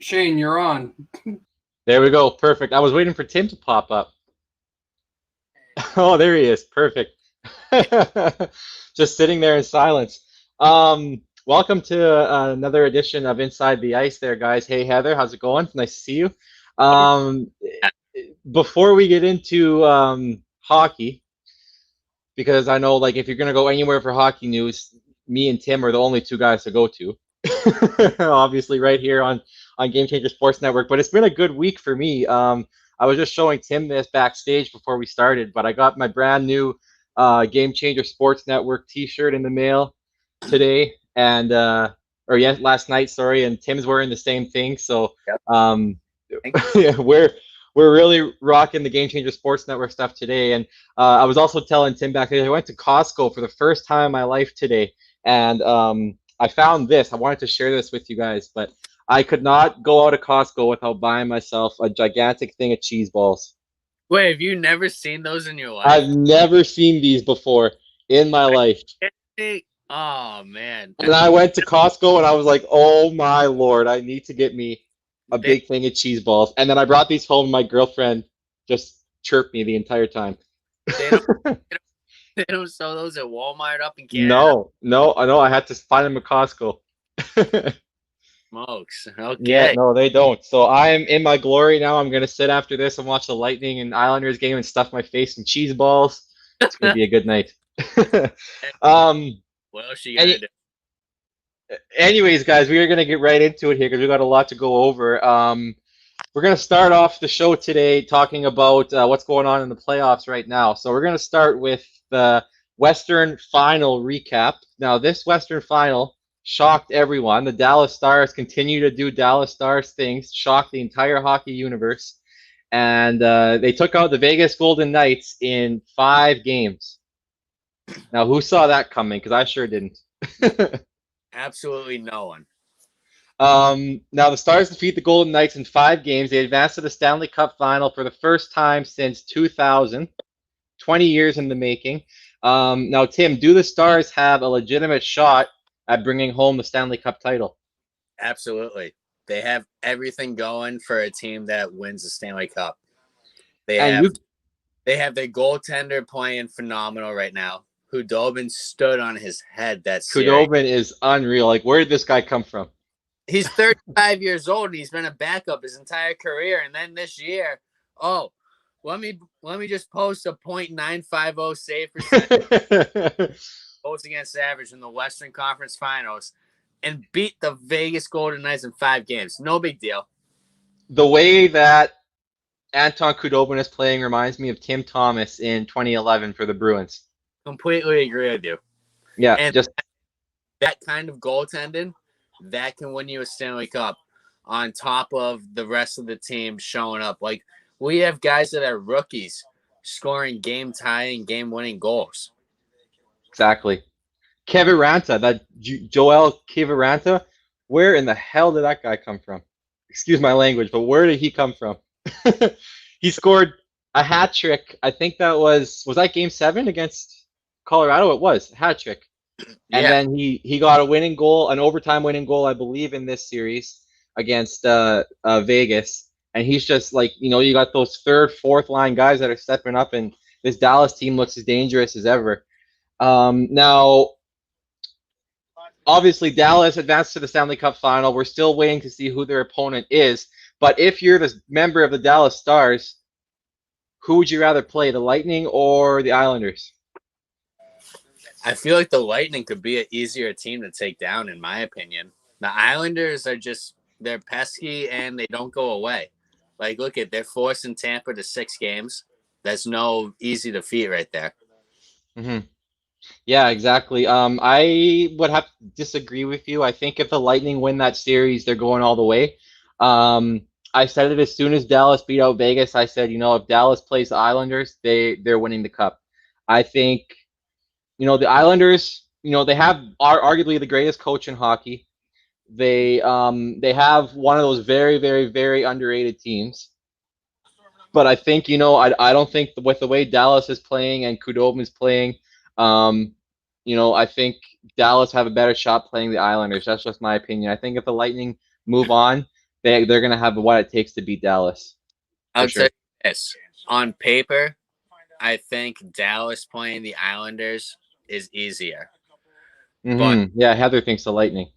Shane, you're on. There we go. Perfect. I was waiting for Tim to pop up. Oh, there he is. Perfect. Just sitting there in silence. Welcome to another edition of Inside the Ice there, guys. Hey, Heather, how's it going? Nice to see you. Um, Before we get into hockey, because I know like if you're gonna go anywhere for hockey news, me and Tim are the only two guys to go to. Obviously, right here on Game Changer Sports Network. But it's been a good week for me. I was just showing Tim this backstage before we started, but I got my brand new Game Changer Sports Network T-shirt in the mail today, and or yes, last night, sorry. And Tim's wearing the same thing, so Yep. yeah, we're really rocking the Game Changer Sports Network stuff today. And I was also telling Tim back there, I went to Costco for the first time in my life today, and I found this. I wanted to share this with you guys, but I could not go out of Costco without buying myself a gigantic thing of cheese balls. Wait, have you never seen those in your I've life? never seen these before in my life. Oh man, And I went to Costco and I was like, oh my Lord, I need to get me a they, big thing of cheese balls. And then I brought these home. My girlfriend just chirped me the entire time. they don't they don't sell those at Walmart up in Canada. No, I had to find them at Costco. Smokes. Yeah, Okay. no, they don't. So I'm in my glory now. I'm gonna sit after this and watch the Lightning and Islanders game and stuff my face in cheese balls. It's gonna be a good night. um, What else you any, gotta do? Anyways, guys, we are gonna get right into it here because we got a lot to go over. We're gonna start off the show today talking about what's going on in the playoffs right now. So we're gonna start with the Western Final recap. Now, this Western Final shocked everyone. The Dallas Stars continue to do Dallas Stars things, shocked the entire hockey universe, and they took out the Vegas Golden Knights in 5 games. Now, who saw that coming? Because I sure didn't. Absolutely no one. Now, the Stars defeat the Golden Knights in 5 games. They advance to the Stanley Cup Final for the first time since 2000, 20 years in the making. Now, Tim, do the Stars have a legitimate shot at bringing home the Stanley Cup title? Absolutely. They have everything going for a team that wins the Stanley Cup. They And have you, they have their goaltender playing phenomenal right now. Hudobin stood on his head that series. Khudobin is unreal. Like, where did this guy come from? He's 35 years old and he's been a backup his entire career. And then this year, let me just post a .950 save percentage goals against average in the Western Conference Finals and beat the Vegas Golden Knights in 5 games. No big deal. The way that Anton Khudobin is playing reminds me of Tim Thomas in 2011 for the Bruins. Completely agree with you. Yeah, And just that kind of goaltending, that can win you a Stanley Cup on top of the rest of the team showing up. Like, we have guys that are rookies scoring game-tying, game-winning goals. exactly. Kiviranta, that Joel Kiviranta, where in the hell did that guy come from? Excuse my language, but where did he come from? He scored a hat trick. I think that was that Game 7 against Colorado? It was a hat trick. And Yeah, then he got a winning goal, an overtime winning goal, I believe, in this series against Vegas. And he's just like, you got those third, fourth line guys that are stepping up, and this Dallas team looks as dangerous as ever. Now, obviously, Dallas advanced to the Stanley Cup Final. We're still waiting to see who their opponent is. But if you're the member of the Dallas Stars, who would you rather play, the Lightning or the Islanders? I feel like the Lightning could be an easier team to take down, in my opinion. The Islanders are they're pesky and they don't go away. Like, look at, they're forcing Tampa to 6 games. That's no easy defeat right there. Mm-hmm. Yeah, exactly. I would have to disagree with you. I think if the Lightning win that series, they're going all the way. I said it as soon as Dallas beat out Vegas. I said, if Dallas plays the Islanders, they're winning the cup. I think, the Islanders, they have arguably the greatest coach in hockey. They have one of those very, very, very underrated teams. But I think, I don't think with the way Dallas is playing and Khudobin is playing, I think Dallas have a better shot playing the Islanders. That's just my opinion. I think if the Lightning move on, they're gonna have what it takes to beat Dallas. I'll Sure. tell you this. On paper, I think Dallas playing the Islanders is easier. But Yeah, Heather thinks the Lightning.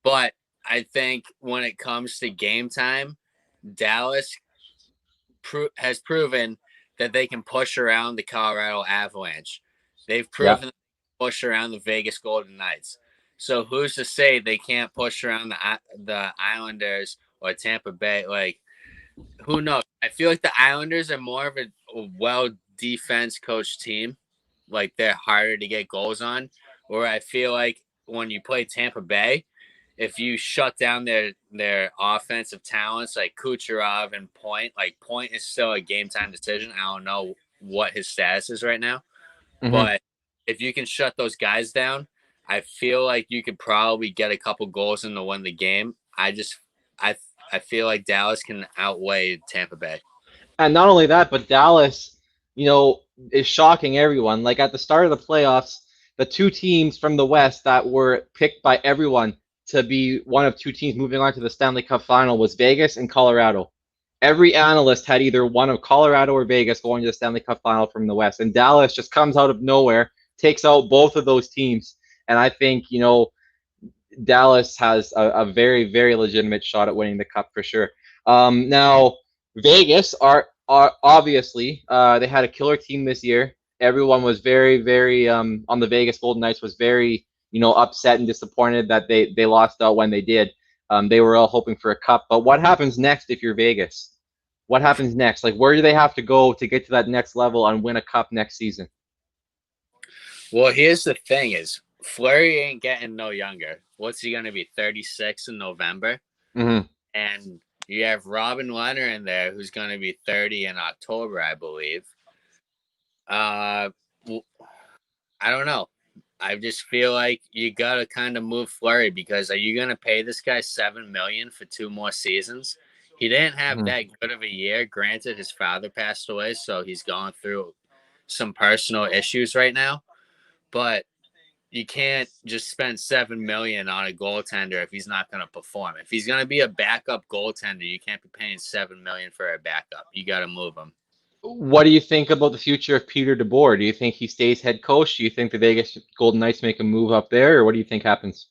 but I think when it comes to game time, Dallas has proven that they can push around the Colorado Avalanche. They've proven push around the Vegas Golden Knights. So who's to say they can't push around the Islanders or Tampa Bay? Like, who knows? I feel like the Islanders are more of a well defense coach team. Like, they're harder to get goals on. Where I feel like when you play Tampa Bay, if you shut down their offensive talents like Kucherov and Point, like Point is still a game time decision. I don't know what his status is right now, but if you can shut those guys down, I feel like you could probably get a couple goals in to win the game. I feel like Dallas can outweigh Tampa Bay. And not only that, but Dallas, is shocking everyone. Like at the start of the playoffs, the two teams from the West that were picked by everyone to be one of two teams moving on to the Stanley Cup final was Vegas and Colorado. Every analyst had either one of Colorado or Vegas going to the Stanley Cup final from the West. And Dallas just comes out of nowhere, takes out both of those teams. And I think, Dallas has a very, very legitimate shot at winning the cup for sure. Now, Vegas are obviously they had a killer team this year. Everyone was very, very on the Vegas Golden Knights was very upset and disappointed that they lost out when they did. They were all hoping for a cup. But what happens next if you're Vegas? What happens next? Like, where do they have to go to get to that next level and win a cup next season? Well, here's the thing: is Fleury ain't getting no younger. What's he gonna be? 36 in November, and you have Robin Lehner in there, who's gonna be 30 in October, I believe. I don't know. I just feel like you gotta kind of move Fleury, because are you gonna pay this guy $7 million for 2 more seasons? He didn't have that good of a year. Granted, his father passed away, so he's going through some personal issues right now. But you can't just spend $7 million on a goaltender if he's not going to perform. If he's going to be a backup goaltender, you can't be paying $7 million for a backup. You got to move him. What do you think about the future of Peter DeBoer? Do you think he stays head coach? Do you think the Vegas Golden Knights make a move up there, or what do you think happens?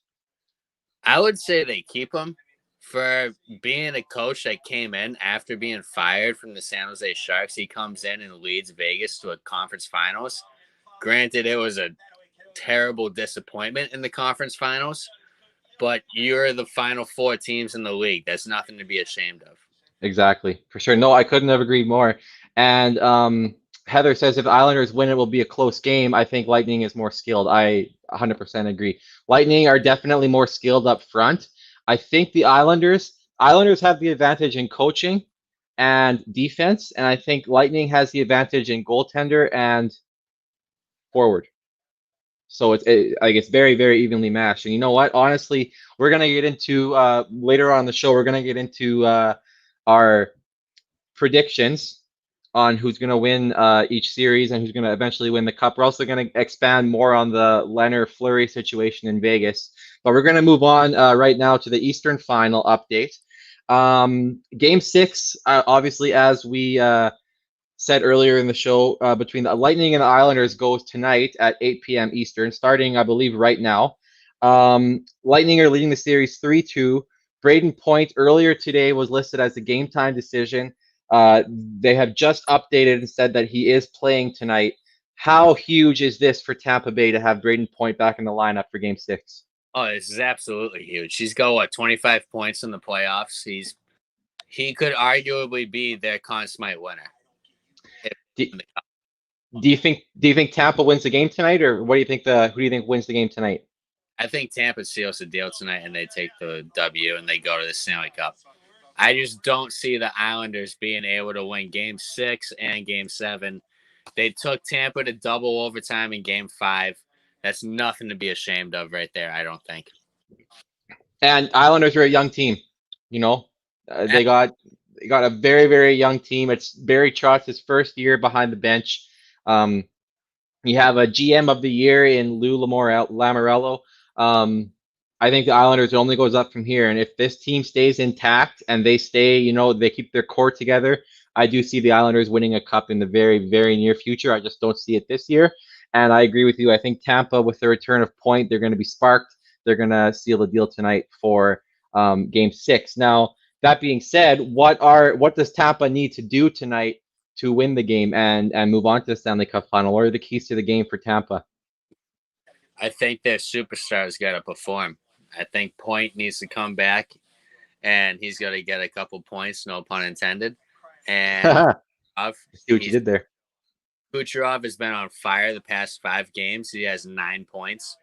I would say they keep him for being a coach that came in after being fired from the San Jose Sharks. He comes in and leads Vegas to a conference finals. Granted, it was a terrible disappointment in the conference finals, but you're the final 4 teams in the league. That's nothing to be ashamed of. Exactly, for sure. No, I couldn't have agreed more. And Heather says if Islanders win, it will be a close game. I think Lightning is more skilled. I 100% agree. Lightning are definitely more skilled up front. I think the Islanders have the advantage in coaching and defense, and I think Lightning has the advantage in goaltender and forward. So it's very, very evenly matched. And you know what? Honestly, we're gonna get into later on the show. We're gonna get into our predictions on who's gonna win each series and who's gonna eventually win the cup. We're also gonna expand more on the Leonard Fleury situation in Vegas. But we're gonna move on right now to the Eastern Final update. Game 6, obviously, as we said earlier in the show, between the Lightning and the Islanders goes tonight at 8 p.m. Eastern, starting, I believe, right now. Lightning are leading the series 3-2. Brayden Point earlier today was listed as a game time decision. They have just updated and said that he is playing tonight. How huge is this for Tampa Bay to have Brayden Point back in the lineup for Game 6? Oh, this is absolutely huge. He's got 25 points in the playoffs. He could arguably be their Conn Smythe winner. Do you think Tampa wins the game tonight, or what do you think? Who do you think wins the game tonight? I think Tampa seals the deal tonight, and they take the W and they go to the Stanley Cup. I just don't see the Islanders being able to win Game 6 and Game 7. They took Tampa to double overtime in Game 5. That's nothing to be ashamed of right there, I don't think. And Islanders are a young team. They got a very, very young team. It's Barry Trotz's first year behind the bench. You have a GM of the year in Lou Lamoriello. I think the Islanders only goes up from here. And if this team stays intact and they stay, they keep their core together, I do see the Islanders winning a cup in the very, very near future. I just don't see it this year. And I agree with you. I think Tampa, with the return of Point, they're going to be sparked. They're going to seal the deal tonight for Game 6. Now, that being said, what does Tampa need to do tonight to win the game and move on to the Stanley Cup final? What are the keys to the game for Tampa? I think their superstars got to perform. I think Point needs to come back, and he's got to get a couple points, no pun intended. And see what you did there. Kucherov has been on fire the past 5 games. He has 9 points.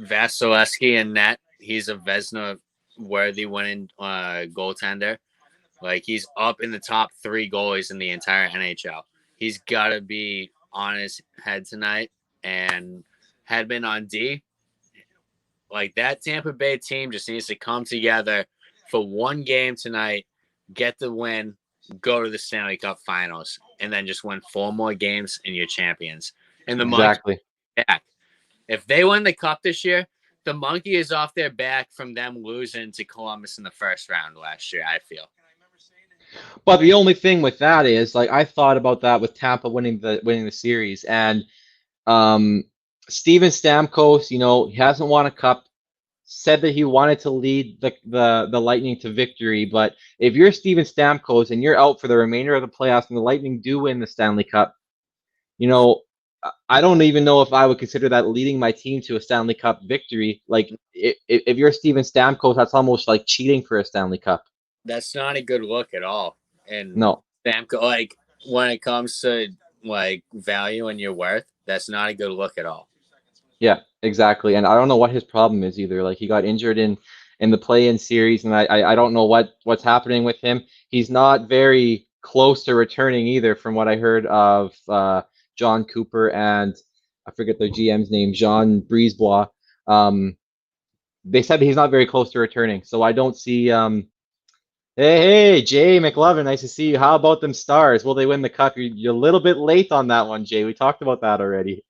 Vasilevsky in net. He's a Vezina-worthy winning goaltender. Like, he's up in the top 3 goalies in the entire NHL. He's got to be on his head tonight. And Hedman on D. Like, that Tampa Bay team just needs to come together for one game tonight, get the win, go to the Stanley Cup Finals, and then just win 4 more games and you're champions. And the Exactly. back. If they win the Cup this year, the monkey is off their back from them losing to Columbus in the first round last year, I feel. But the only thing with that is, like, I thought about that with Tampa winning the series, and Steven Stamkos, he hasn't won a cup, said that he wanted to lead the Lightning to victory. But if you're Steven Stamkos and you're out for the remainder of the playoffs and the Lightning do win the Stanley Cup, I don't even know if I would consider that leading my team to a Stanley Cup victory. Like, if you're Steven Stamkos, that's almost like cheating for a Stanley Cup. That's not a good look at all. And no, Stamkos, like, when it comes to like value and your worth, that's not a good look at all. Yeah, exactly. And I don't know what his problem is either. Like, he got injured in the play-in series, and I don't know what's happening with him. He's not very close to returning either, from what I heard of John Cooper and I forget their GM's name, Jean Brisebois. They said he's not very close to returning, so I don't see. Hey, Jay McLovin, nice to see you. How about them Stars? Will they win the cup? You're a little bit late on that one, Jay. We talked about that already.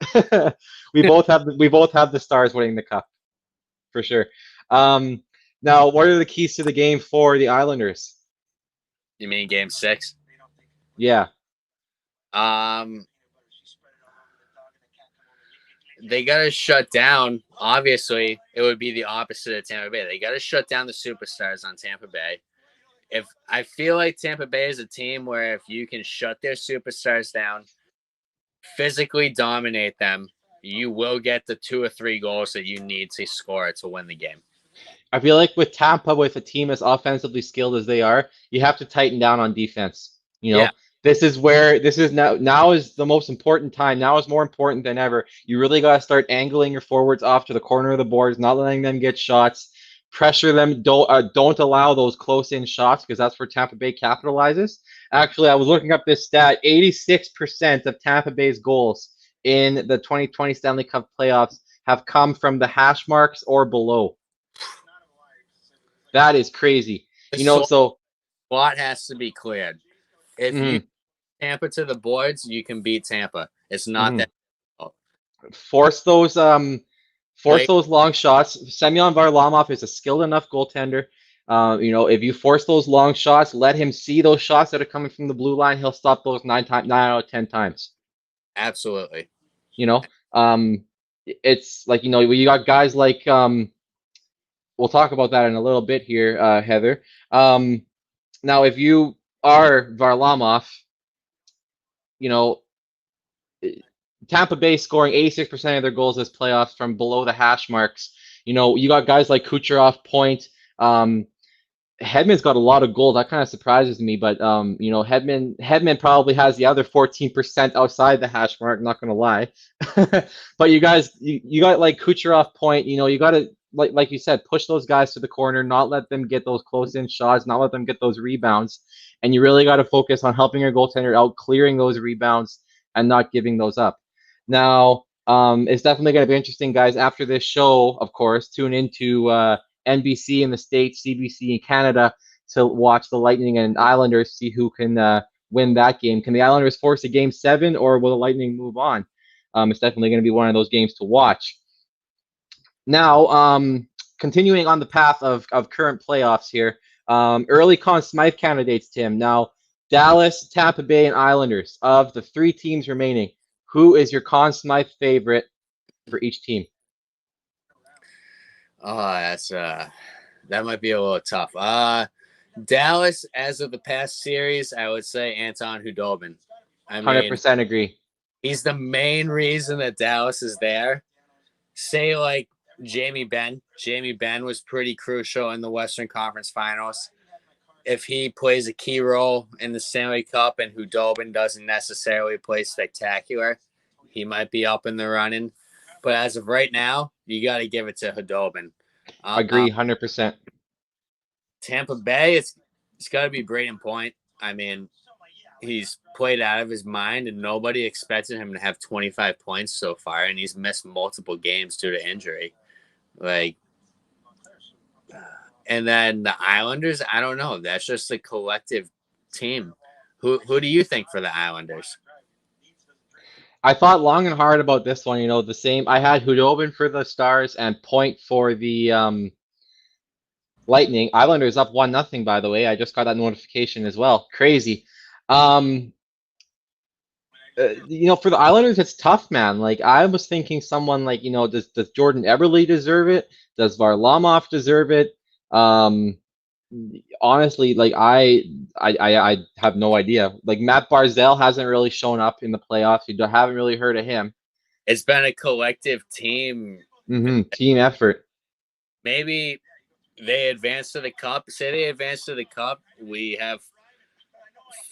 we both have the Stars winning the cup, for sure. Now, what are the keys to the game for the Islanders? You mean Game 6? Yeah. They got to shut down. Obviously, it would be the opposite of Tampa Bay. They got to shut down the superstars on Tampa Bay. If I feel like Tampa Bay is a team where if you can shut their superstars down, physically dominate them, you will get the 2 or 3 goals that you need to score to win the game. I feel like with Tampa, with a team as offensively skilled as they are, you have to tighten down on defense. This is now is the most important time. Now is more important than ever. You really got to start angling your forwards off to the corner of the boards, not letting them get shots. Pressure them. Don't allow those close-in shots, because that's where Tampa Bay capitalizes. Actually, I was looking up this stat. 86% of Tampa Bay's goals in the 2020 Stanley Cup playoffs have come from the hash marks or below. That is crazy. So what has to be cleared. If you Tampa to the boards, you can beat Tampa. It's not that. Force those long shots. Semyon Varlamov is a skilled enough goaltender. If you force those long shots, let him see those shots that are coming from the blue line. He'll stop those 9 out of 10 times. Absolutely. It's like, you got guys like, we'll talk about that in a little bit here, Heather. Now, if you are Varlamov, Tampa Bay scoring 86% of their goals this playoffs from below the hash marks. You got guys like Kucherov, Point. Hedman's got a lot of goals. That kind of surprises me, but Hedman probably has the other 14% outside the hash mark. Not gonna lie, but you got like Kucherov, Point. You got to like you said, push those guys to the corner, not let them get those close-in shots, not let them get those rebounds, and you really got to focus on helping your goaltender out, clearing those rebounds, and not giving those up. Now, it's definitely going to be interesting, guys. After this show, of course, tune into NBC in the States, CBC in Canada to watch the Lightning and Islanders, see who can win that game. Can the Islanders force a Game 7, or will the Lightning move on? It's definitely going to be one of those games to watch. Now, continuing on the path of current playoffs here, early Conn Smythe candidates, Tim. Now, Dallas, Tampa Bay, and Islanders. Of the three teams remaining, who is your Conn Smythe favorite for each team? Oh, that's that might be a little tough. Dallas, as of the past series, I would say Anton Khudobin. 100% agree. He's the main reason that Dallas is there. Say like Jamie Benn. Jamie Benn was pretty crucial in the Western Conference Finals. If he plays a key role in the Stanley Cup and Khudobin doesn't necessarily play spectacular, he might be up in the running. But as of right now, you got to give it to Khudobin. Agree, 100%. Tampa Bay, it's got to be Brayden Point. I mean, he's played out of his mind, and nobody expected him to have 25 points so far, and he's missed multiple games due to injury. Like, and then the Islanders, I don't know. That's just a collective team. Who do you think for the Islanders? I thought long and hard about this one. You know, the same. I had Khudobin for the Stars and Point for the Lightning. Islanders up 1-0, by the way. I just got that notification as well. Crazy. You know, for the Islanders, it's tough, man. Like, I was thinking someone like, you know, does Jordan Eberle deserve it? Does Varlamov deserve it? Honestly, like I have no idea. Like Matt Barzal hasn't really shown up in the playoffs. You haven't really heard of him. It's been a collective team. Team effort. Maybe they advance to the Cup. Say they advance to the Cup, we have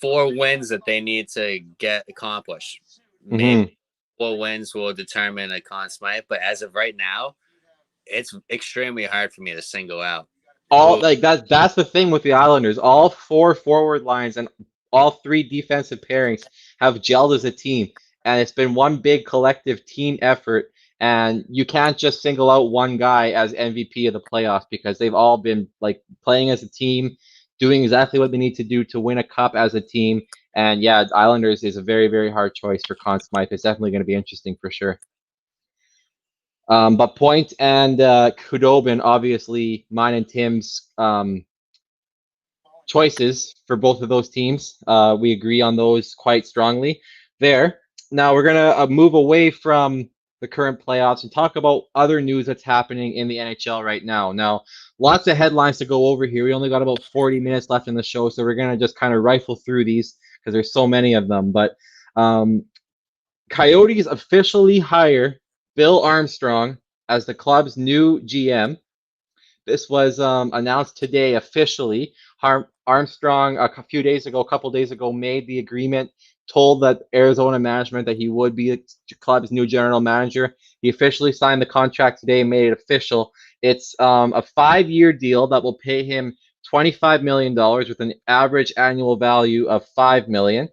4 wins that they need to get accomplished. Maybe 4 wins will determine a Conn Smythe, but as of right now, it's extremely hard for me to single out. Like that's the thing with the Islanders. All 4 forward lines and all 3 defensive pairings have gelled as a team, and it's been one big collective team effort. And you can't just single out one guy as MVP of the playoffs because they've all been like playing as a team, doing exactly what they need to do to win a cup as a team. And yeah, Islanders is a very, very hard choice for Conn Smythe. It's definitely going to be interesting for sure. But Point and Khudobin, obviously, mine and Tim's choices for both of those teams. We agree on those quite strongly there. Now we're going to move away from the current playoffs and talk about other news that's happening in the NHL right now. Now, lots of headlines to go over here. We only got about 40 minutes left in the show, so we're going to just kind of rifle through these because there's so many of them. But Coyotes officially hire Bill Armstrong as the club's new GM. This was announced today officially. Armstrong, a couple days ago, made the agreement, told that Arizona management that he would be the club's new general manager. He officially signed the contract today and made it official. It's a 5-year deal that will pay him $25 million with an average annual value of $5 million.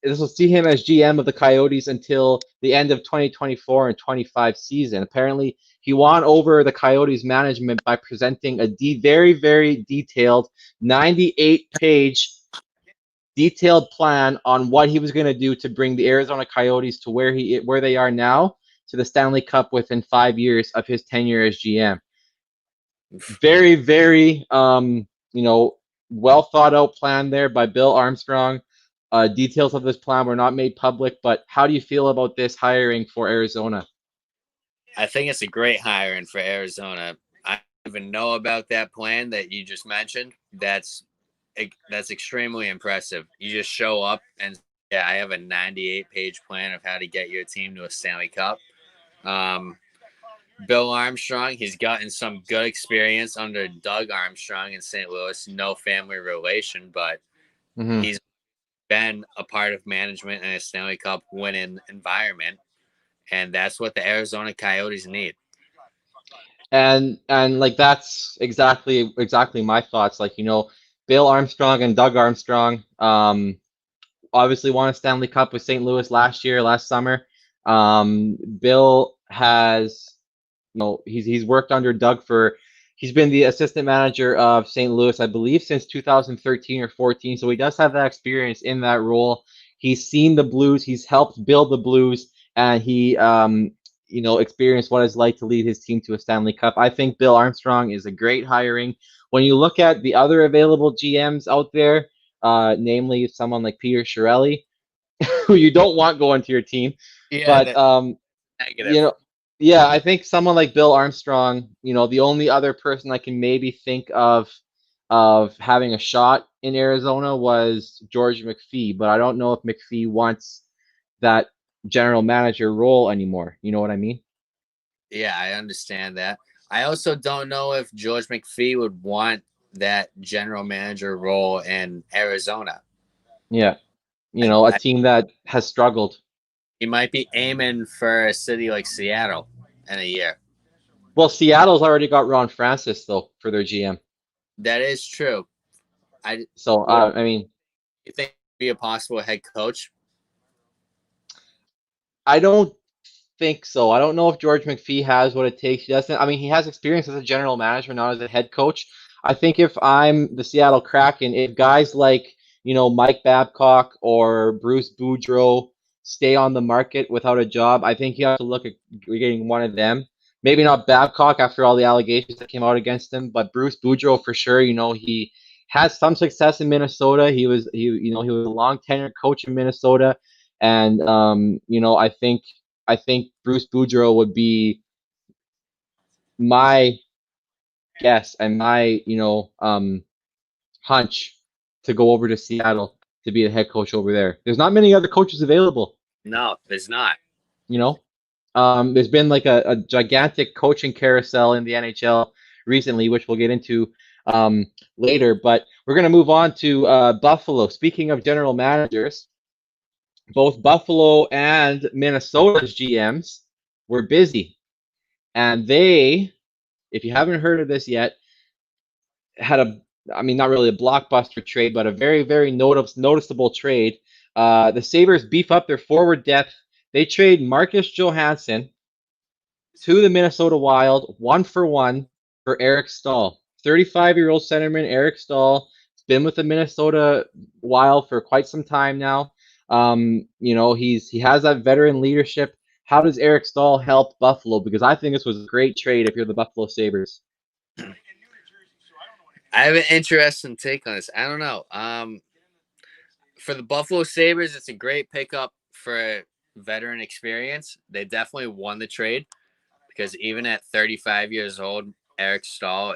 This will see him as GM of the Coyotes until the end of 2024 and 25 season. Apparently, he won over the Coyotes management by presenting a very, very detailed 98-page detailed plan on what he was going to do to bring the Arizona Coyotes to where they are now, to the Stanley Cup within 5 years of his tenure as GM. Very, very, well thought out plan there by Bill Armstrong. Details of this plan were not made public, but how do you feel about this hiring for Arizona? I think it's a great hiring for Arizona. I don't even know about that plan that you just mentioned. That's extremely impressive. You just show up and, yeah, I have a 98-page plan of how to get your team to a Stanley Cup. Bill Armstrong, he's gotten some good experience under Doug Armstrong in St. Louis. No family relation, but he's been a part of management in a Stanley Cup winning environment, and that's what the Arizona Coyotes need. And like that's exactly my thoughts. Like, Bill Armstrong and Doug Armstrong obviously won a Stanley Cup with St. Louis last summer. Bill has, he's worked under Doug he's been the assistant manager of St. Louis, I believe, since 2013 or 14. So he does have that experience in that role. He's seen the Blues. He's helped build the Blues, and he experience what it's like to lead his team to a Stanley Cup. I think Bill Armstrong is a great hiring. When you look at the other available GMs out there, namely someone like Peter Chiarelli, who you don't want going to your team, Yeah, but that negative. yeah, I think someone like Bill Armstrong, the only other person I can maybe think of having a shot in Arizona was George McPhee, but I don't know if McPhee wants that general manager role anymore. You know what I mean? Yeah, I understand that. I also don't know if George McPhee would want that general manager role in Arizona. Yeah. A team that has struggled. He might be aiming for a city like Seattle in a year. Well, Seattle's already got Ron Francis though for their GM. That is true. So I mean, you think he'd be a possible head coach? I don't think so. I don't know if George McPhee has what it takes. He doesn't. I mean, he has experience as a general manager, not as a head coach. I think if I'm the Seattle Kraken, if guys like Mike Babcock or Bruce Boudreau stay on the market without a job, I think you have to look at getting one of them. Maybe not Babcock after all the allegations that came out against him, but Bruce Boudreau for sure. He has some success in Minnesota. He was a long tenured coach in Minnesota, and I think Bruce Boudreau would be my guess and my hunch to go over to Seattle to be the head coach over there. There's not many other coaches available. No, there's not. There's been like a gigantic coaching carousel in the NHL recently, which we'll get into later. But we're going to move on to Buffalo. Speaking of general managers, both Buffalo and Minnesota's GMs were busy. And they, if you haven't heard of this yet, had not really a blockbuster trade, but a very, very noticeable trade. The Sabres beef up their forward depth. They trade Marcus Johansson to the Minnesota Wild, 1-for-1 for Eric Staal. 35-year-old centerman Eric Staal has been with the Minnesota Wild for quite some time now. He has that veteran leadership. How does Eric Staal help Buffalo? Because I think this was a great trade if you're the Buffalo Sabres. I have an interesting take on this. I don't know. For the Buffalo Sabres, it's a great pickup for veteran experience. They definitely won the trade because even at 35 years old, Eric Staal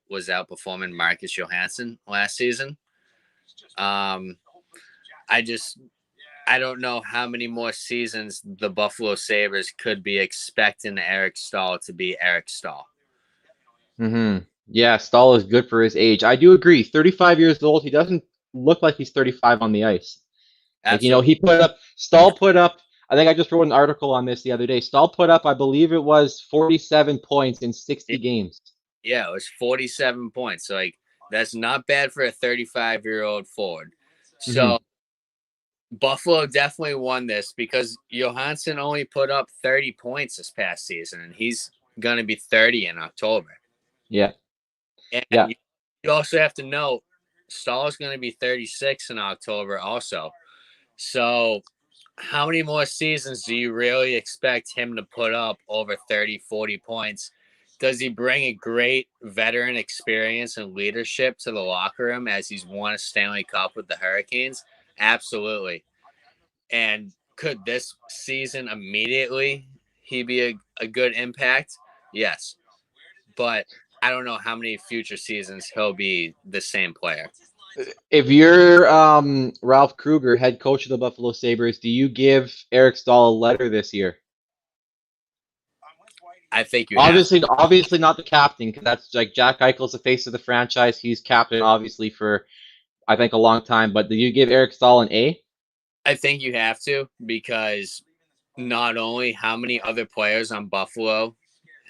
was outperforming Marcus Johansson last season. I don't know how many more seasons the Buffalo Sabres could be expecting Eric Staal to be Eric Staal. Mm-hmm. Yeah, Staal is good for his age. I do agree. 35 years old. He doesn't look like he's 35 on the ice. Absolutely. Staal put up, I think I just wrote an article on this the other day. Staal put up, I believe it was 47 points in 60 games. Yeah, it was 47 points. So, that's not bad for a 35-year-old forward. So, Buffalo definitely won this because Johansson only put up 30 points this past season, and he's going to be 30 in October. Yeah. And you also have to know Staal is going to be 36 in October also. So how many more seasons do you really expect him to put up over 30, 40 points? Does he bring a great veteran experience and leadership to the locker room as he's won a Stanley Cup with the Hurricanes? Absolutely. And could this season immediately he be a good impact? Yes. But I don't know how many future seasons he'll be the same player. If you're Ralph Krueger, head coach of the Buffalo Sabres, do you give Eric Staal a letter this year? I think you obviously not the captain, because that's like Jack Eichel's the face of the franchise. He's captain obviously for I think a long time. But do you give Eric Staal an A? I think you have to, because not only how many other players on Buffalo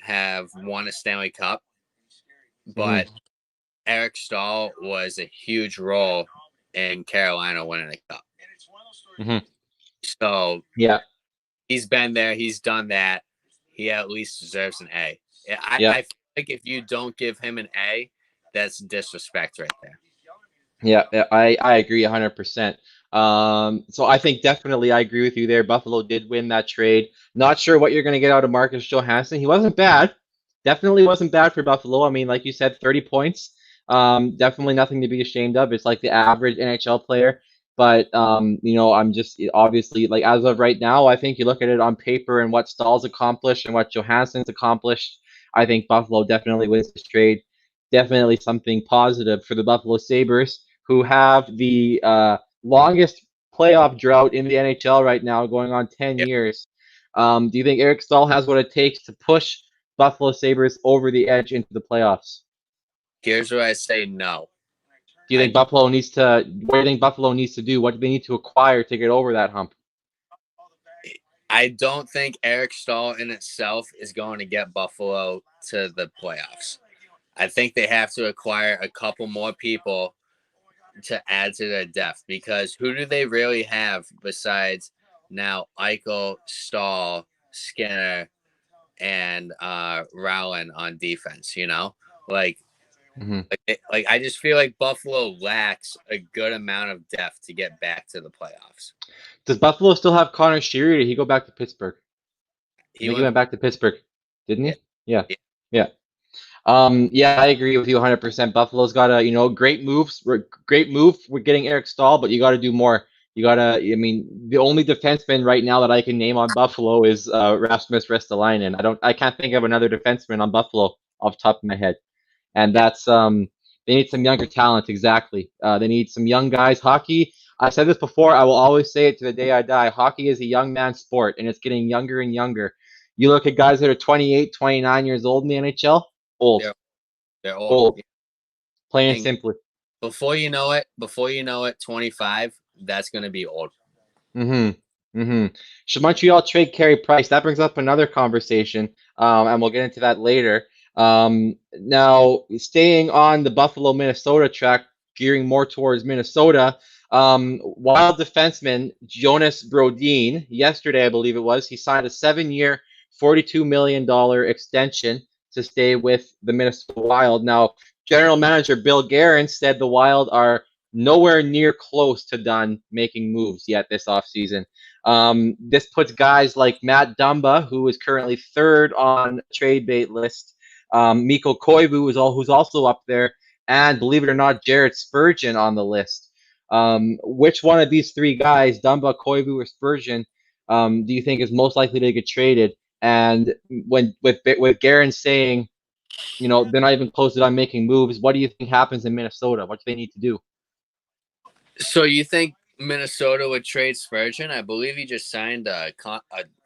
have won a Stanley Cup, but Eric Staal was a huge role in Carolina winning a cup. So yeah, he's been there. He's done that. He at least deserves an A. I feel like if you don't give him an A, that's disrespect right there. Yeah, I agree 100%. So I think definitely I agree with you there. Buffalo did win that trade. Not sure what you're going to get out of Marcus Johansson. He wasn't bad. Definitely wasn't bad for Buffalo. I mean, like you said, 30 points. Definitely nothing to be ashamed of. It's like the average NHL player. But I'm just obviously like as of right now, I think you look at it on paper and what Stahl's accomplished and what Johansson's accomplished. I think Buffalo definitely wins this trade. Definitely something positive for the Buffalo Sabres, who have the longest playoff drought in the NHL right now, going on 10 Yeah. years. Do you think Eric Stahl has what it takes to push Buffalo Sabres over the edge into the playoffs? Here's where I say no. Do you think Buffalo needs to? What do you think Buffalo needs to do? What do they need to acquire to get over that hump? I don't think Eric Stahl in itself is going to get Buffalo to the playoffs. I think they have to acquire a couple more people to add to their depth, because who do they really have besides now Eichel, Stahl, Skinner, and Rowland on defense? Like Mm-hmm. like I just feel like Buffalo lacks a good amount of depth to get back to the playoffs. Does Buffalo still have Connor Sheary, or did he go back to Pittsburgh? I He think he went back to Pittsburgh, didn't yeah, he? Yeah, yeah. yeah. Yeah, I agree with you 100%. Buffalo's got great moves, great move. We're getting Eric Stahl, but you got to do more. You gotta. I mean, the only defenseman right now that I can name on Buffalo is Rasmus Ristolainen. I can't think of another defenseman on Buffalo off the top of my head. And that's they need some younger talent. Exactly. They need some young guys. Hockey. I said this before. I will always say it to the day I die. Hockey is a young man's sport, and it's getting younger and younger. You look at guys that are 28, 29 years old in the NHL. Old. They're they're old. Old. Plain and And simply. before you know it, 25, that's going to be old. Should Montreal trade Carey Price? That brings up another conversation, and we'll get into that later. Now, staying on the Buffalo Minnesota track, gearing more towards Minnesota, Wild defenseman Jonas Brodin, yesterday I believe it was, he signed a 7-year, $42 million extension to stay with the Minnesota Wild. Now, General Manager Bill Guerin said the Wild are nowhere near close to done making moves yet this offseason. This puts guys like Matt Dumba, who is currently third on trade bait list, Mikko Koivu who's also up there, and believe it or not, Jared Spurgeon on the list. Which one of these three guys, Dumba, Koivu, or Spurgeon, do you think is most likely to get traded? And when with Guerin saying, they're not even close to done making moves, what do you think happens in Minnesota? What do they need to do? So you think Minnesota would trade Spurgeon? I believe he just signed a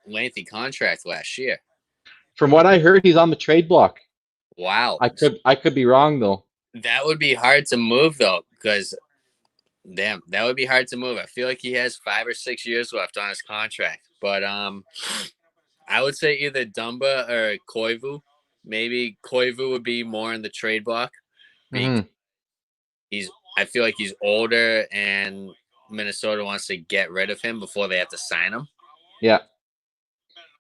lengthy contract last year. From what I heard, he's on the trade block. Wow. I could be wrong though. That would be hard to move though, because damn, that would be hard to move. I feel like he has 5 or 6 years left on his contract. But I would say either Dumba or Koivu. Maybe Koivu would be more in the trade block. Mm-hmm. I feel like he's older, and Minnesota wants to get rid of him before they have to sign him. Yeah.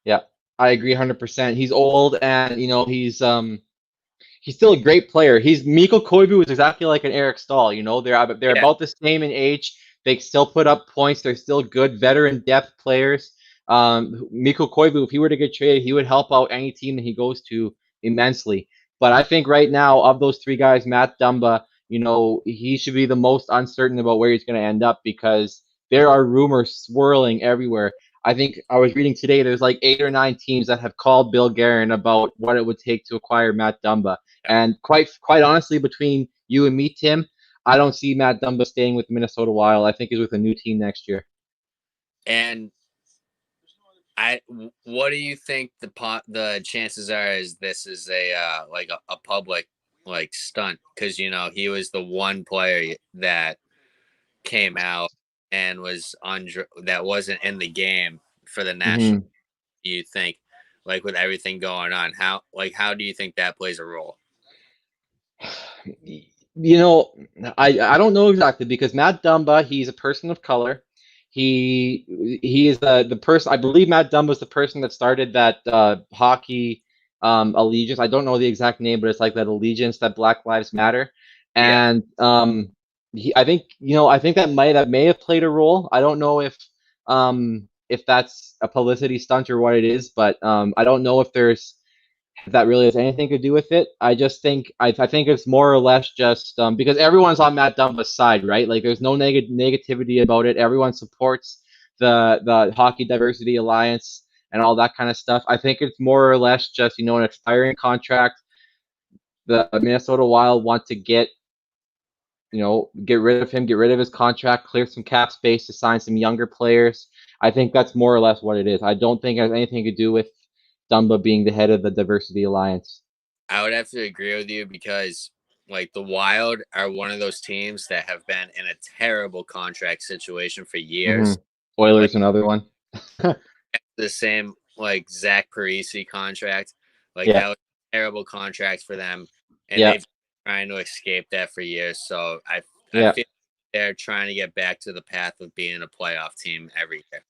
Yeah. I agree 100%. He's old, and he's still a great player. Mikko Koivu is exactly like an Eric Stahl. They're about the same in age. They still put up points. They're still good veteran depth players. Mikko Koivu, if he were to get traded, he would help out any team that he goes to immensely. But I think right now, of those three guys, Matt Dumba, he should be the most uncertain about where he's going to end up, because there are rumors swirling everywhere. I think I was reading today there's like 8 or 9 teams that have called Bill Guerin about what it would take to acquire Matt Dumba. And quite honestly, between you and me, Tim, I don't see Matt Dumba staying with Minnesota Wild. I think he's with a new team next year. And what do you think the chances are is this is a public stunt? Because he was the one player that came out and was that wasn't in the game for the national. Mm-hmm. Do you think, with everything going on, how do you think that plays a role? I don't know exactly, because Matt Dumba, he's a person of color. He is the person. I believe Matt Dumba is the person that started that hockey allegiance. I don't know the exact name, but it's like that allegiance that Black Lives Matter. And I think I think that may have played a role. I don't know if that's a publicity stunt or what it is, but I don't know if that really has anything to do with it. I just think I think it's more or less just because everyone's on Matt Dumba's side, right? Like there's no negativity about it. Everyone supports the Hockey Diversity Alliance and all that kind of stuff. I think it's more or less just an expiring contract. The Minnesota Wild want to get get rid of him, get rid of his contract, clear some cap space to sign some younger players. I think that's more or less what it is. I don't think it has anything to do with Dumba being the head of the Diversity Alliance. I would have to agree with you because like the Wild are one of those teams that have been in a terrible contract situation for years. Oilers, Like another one. the same like Zach Parise contract. Like Yeah, that was a terrible contract for them. And yeah, they've been trying to escape that for years. So I yeah. feel they're trying to get back to the path of being a playoff team every year.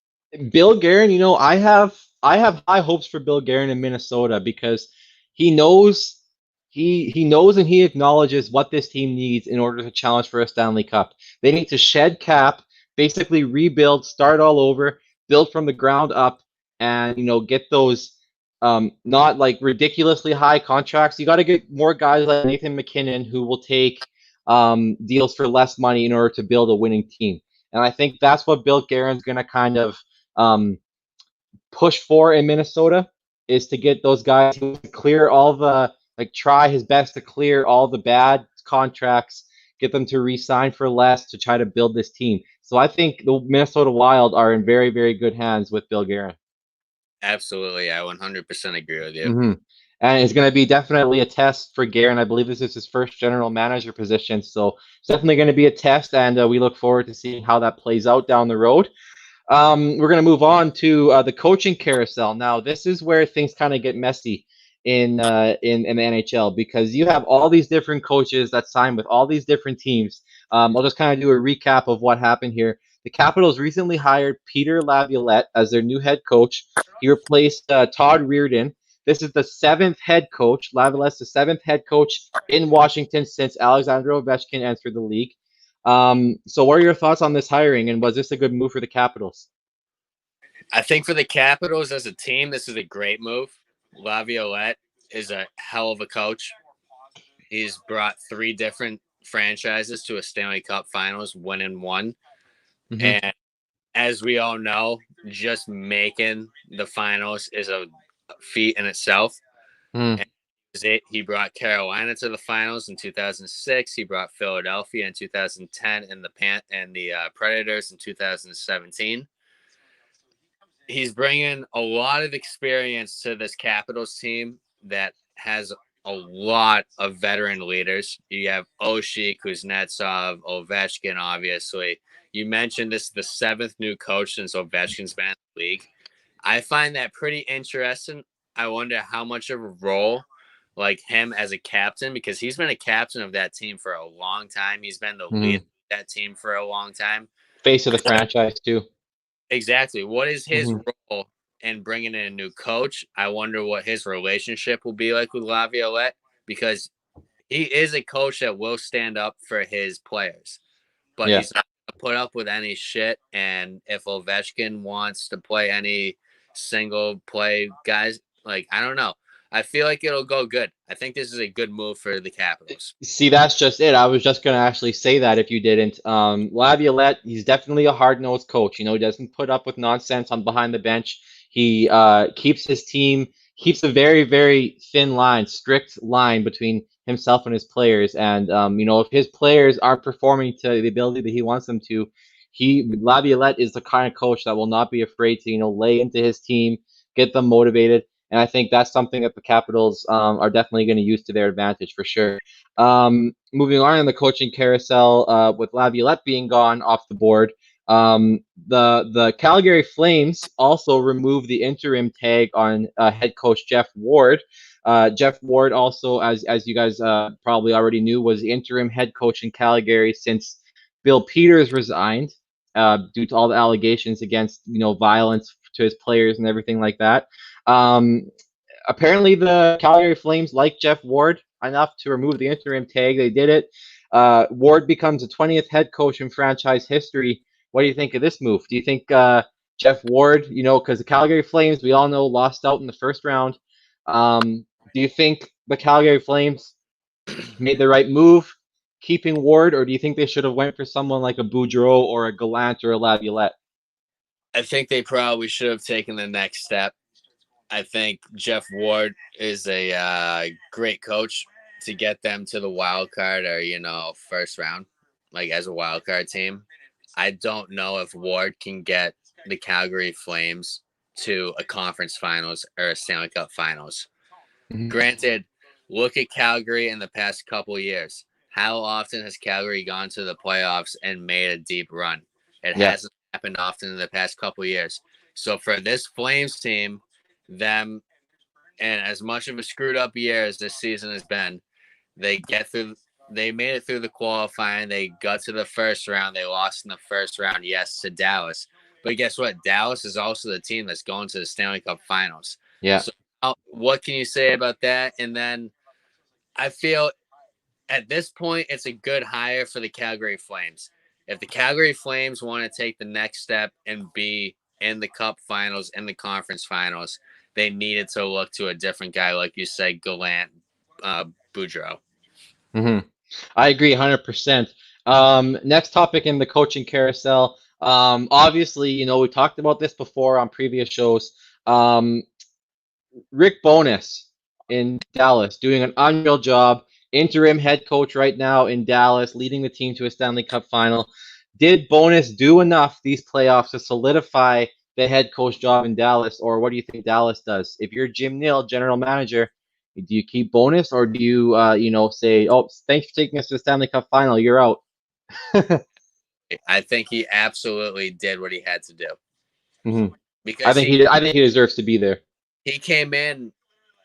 Bill Guerin, I have high hopes for Bill Guerin in Minnesota because he knows he knows and he acknowledges what this team needs in order to challenge for a Stanley Cup. They need to shed cap, basically rebuild, start all over, build from the ground up, and get those not like ridiculously high contracts. You got to get more guys like Nathan MacKinnon who will take deals for less money in order to build a winning team. And I think that's what Bill Guerin's going to kind of um, push for in Minnesota is to get those guys to clear all the try his best to clear all the bad contracts, get them to re-sign for less to try to build this team. So I think the Minnesota Wild are in very, very good hands with Bill Guerin. Absolutely. I 100% agree with you. Mm-hmm. And it's going to be definitely a test for Guerin. I believe this is his first general manager position, so it's definitely going to be a test, and we look forward to seeing how that plays out down the road. We're going to move on to the coaching carousel. Now, this is where things kind of get messy in the NHL because you have all these different coaches that sign with all these different teams. I'll just kind of do a recap of what happened here. The Capitals recently hired Peter Laviolette as their new head coach. He replaced Todd Reardon. This is the seventh head coach. Laviolette's the seventh head coach in Washington since Alexander Ovechkin entered the league. So what are your thoughts on this hiring, and was this a good move for the Capitals? I think for the Capitals as a team, this is a great move. Laviolette is a hell of a coach. He's brought 3 different franchises to a Stanley Cup Finals, winning one. Mm-hmm. And as we all know, just making the finals is a feat in itself. And he brought Carolina to the finals in 2006. He brought Philadelphia in 2010 and the Predators in 2017. He's bringing a lot of experience to this Capitals team that has a lot of veteran leaders. You have Oshie, Kuznetsov, Ovechkin, obviously. You mentioned this is the 7th new coach since Ovechkin's been in the league. I find that pretty interesting. I wonder how much of a role like him as a captain, because he's been a captain of that team for a long time. He's been the lead of that team for a long time. Face of the franchise too. Exactly. What is his role in bringing in a new coach? I wonder what his relationship will be like with Laviolette, because he is a coach that will stand up for his players, but he's not going to put up with any shit. And if Ovechkin wants to play any single play guys, like, I don't know. I feel like it'll go good. I think this is a good move for the Capitals. See, that's just it. I was just going to actually say that if you didn't. Laviolette, he's definitely a hard-nosed coach. He doesn't put up with nonsense on behind the bench. He keeps his team, keeps a very, very thin line, strict line between himself and his players. And, if his players aren't performing to the ability that he wants them to, Laviolette is the kind of coach that will not be afraid to, lay into his team, get them motivated. And I think that's something that the Capitals are definitely going to use to their advantage for sure. Moving on in the coaching carousel, with Laviolette being gone off the board, the Calgary Flames also removed the interim tag on head coach Jeff Ward. Jeff Ward also, as you guys probably already knew, was the interim head coach in Calgary since Bill Peters resigned due to all the allegations against violence to his players and everything like that. Apparently, the Calgary Flames like Jeff Ward enough to remove the interim tag. They did it. Ward becomes the 20th head coach in franchise history. What do you think of this move? Do you think Jeff Ward, because the Calgary Flames, we all know, lost out in the first round. Do you think the Calgary Flames made the right move keeping Ward, or do you think they should have went for someone like a Boudreau or a Gallant or a Laviolette? I think they probably should have taken the next step. I think Jeff Ward is a great coach to get them to the wild card or, first round, like as a wild card team. I don't know if Ward can get the Calgary Flames to a conference finals or a Stanley Cup finals. Mm-hmm. Granted, look at Calgary in the past couple of years. How often has Calgary gone to the playoffs and made a deep run? It hasn't happened often in the past couple of years. So for this Flames team, them, and as much of a screwed up year as this season has been, they made it through the qualifying. They got to the first round. They lost in the first round, yes, to Dallas. But guess what? Dallas is also the team that's going to the Stanley Cup finals. Yeah. So what can you say about that? And then I feel at this point, it's a good hire for the Calgary Flames. If the Calgary Flames want to take the next step and be in the Cup finals, in the conference finals, they needed to look to a different guy, like you said, Gallant, Boudreau. Mm-hmm. I agree 100%. Next topic in the coaching carousel. Obviously, we talked about this before on previous shows. Rick Bowness in Dallas doing an unreal job. Interim head coach right now in Dallas, leading the team to a Stanley Cup final. Did Bowness do enough these playoffs to solidify the head coach job in Dallas, or what do you think Dallas does? If you're Jim Nill, general manager, do you keep Bowness, or do you, say, "Oh, thanks for taking us to the Stanley Cup final, you're out"? I think he absolutely did what he had to do. Mm-hmm. Because I think he deserves to be there. He came in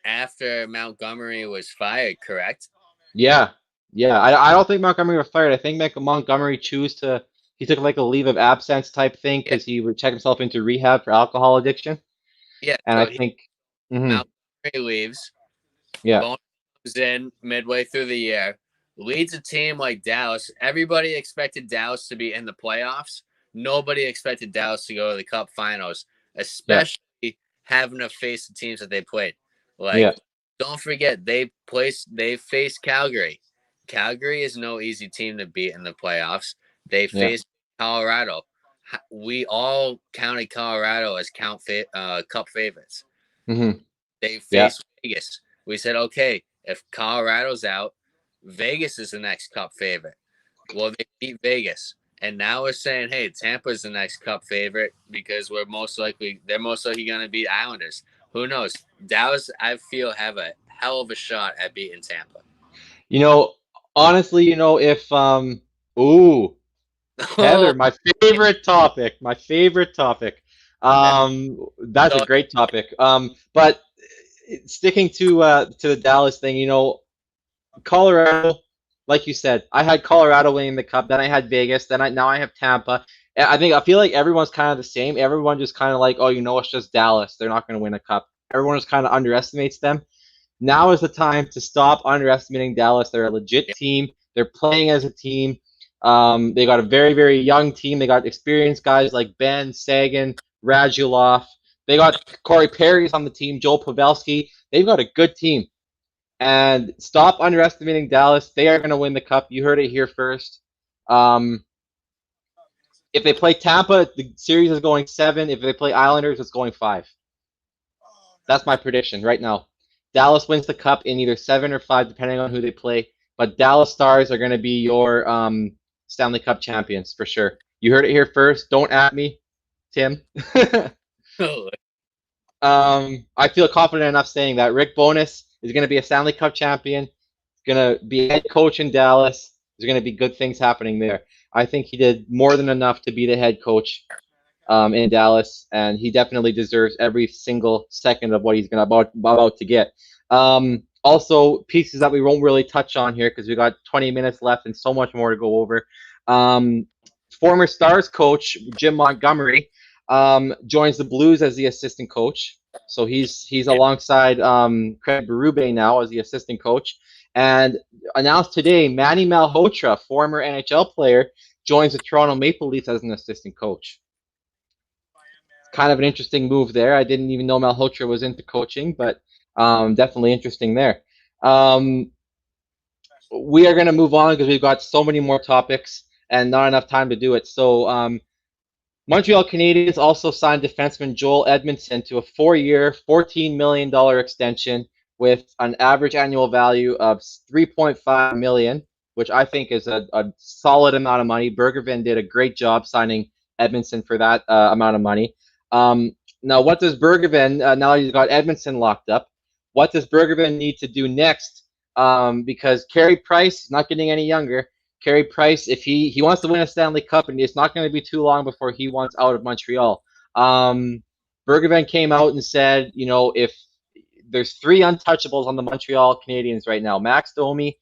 after Montgomery was fired, correct? Yeah. I don't think Montgomery was fired. I think Montgomery he took like a leave of absence type thing because he would check himself into rehab for alcohol addiction. Yeah, and so I think Montgomery leaves. Yeah, Bones comes in midway through the year, leads a team like Dallas. Everybody expected Dallas to be in the playoffs. Nobody expected Dallas to go to the Cup finals, especially having to face the teams that they played. Don't forget they faced Calgary. Calgary is no easy team to beat in the playoffs. They faced Colorado. We all counted Colorado as Cup favorites. Mm-hmm. They faced Vegas. We said, okay, if Colorado's out, Vegas is the next Cup favorite. Well, they beat Vegas. And now we're saying, hey, Tampa's the next Cup favorite because they're most likely going to beat Islanders. Who knows? Dallas, I feel, have a hell of a shot at beating Tampa. Honestly, if Heather, my favorite topic. That's a great topic. But sticking to the Dallas thing, Colorado, like you said, I had Colorado winning the Cup, then I had Vegas, now I have Tampa. I feel like everyone's kind of the same. Everyone just kind of like, it's just Dallas. They're not going to win a Cup. Everyone just kind of underestimates them. Now is the time to stop underestimating Dallas. They're a legit team. They're playing as a team. They got a very, very young team. They got experienced guys like Ben, Sagan, Radulov. They got Corey Perry's on the team, Joel Pavelski. They've got a good team. And stop underestimating Dallas. They are going to win the Cup. You heard it here first. If they play Tampa, the series is going 7. If they play Islanders, it's going 5. That's my prediction right now. Dallas wins the Cup in either 7 or 5, depending on who they play. But Dallas Stars are going to be your Stanley Cup champions for sure. You heard it here first. Don't at me, Tim. I feel confident enough saying that Rick Bowness is going to be a Stanley Cup champion. He's going to be head coach in Dallas. There's going to be good things happening there. I think he did more than enough to be the head coach in Dallas, and he definitely deserves every single second of what he's about to get. Also, pieces that we won't really touch on here because we got 20 minutes left and so much more to go over. Former Stars coach Jim Montgomery joins the Blues as the assistant coach. So he's alongside Craig Berube now as the assistant coach. And announced today, Manny Malhotra, former NHL player, joins the Toronto Maple Leafs as an assistant coach. Kind of an interesting move there. I didn't even know Malhotra was into coaching, but definitely interesting there. We are going to move on because we've got so many more topics and not enough time to do it. So Montreal Canadiens also signed defenseman Joel Edmondson to a 4-year, $14 million extension with an average annual value of $3.5 million, which I think is a solid amount of money. Bergevin did a great job signing Edmondson for that amount of money. Now, what does Bergevin, now he's got Edmondson locked up, what does Bergevin need to do next? Because Carey Price is not getting any younger. Carey Price, if he wants to win a Stanley Cup, and it's not going to be too long before he wants out of Montreal. Bergevin came out and said, if there's 3 untouchables on the Montreal Canadiens right now, Max Domi,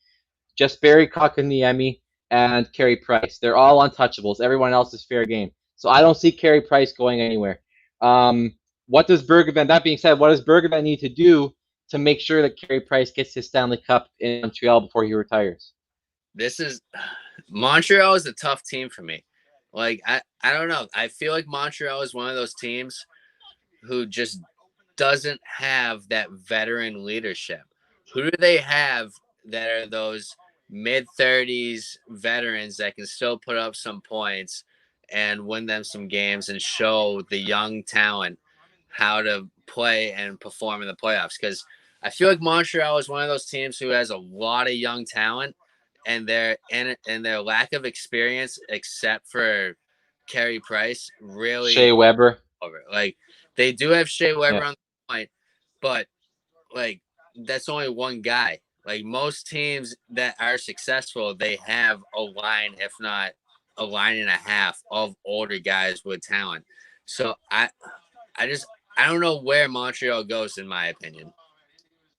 Jesperi Kotkaniemi, and Carey Price. They're all untouchables. Everyone else is fair game. So I don't see Carey Price going anywhere. What does Bergevin, that being said, what does Bergevin need to do to make sure that Carey Price gets his Stanley Cup in Montreal before he retires? Montreal is a tough team for me. Like, I don't know. I feel like Montreal is one of those teams who just doesn't have that veteran leadership. Who do they have that are those mid-30s veterans that can still put up some points and win them some games and show the young talent how to play and perform in the playoffs? Because I feel like Montreal is one of those teams who has a lot of young talent, and their lack of experience, except for Carey Price, really Shea Weber. Like, they do have Shea Weber on the point, but like, that's only one guy. Like, most teams that are successful, they have a line, if not a line and a half, of older guys with talent. So I don't know where Montreal goes, in my opinion.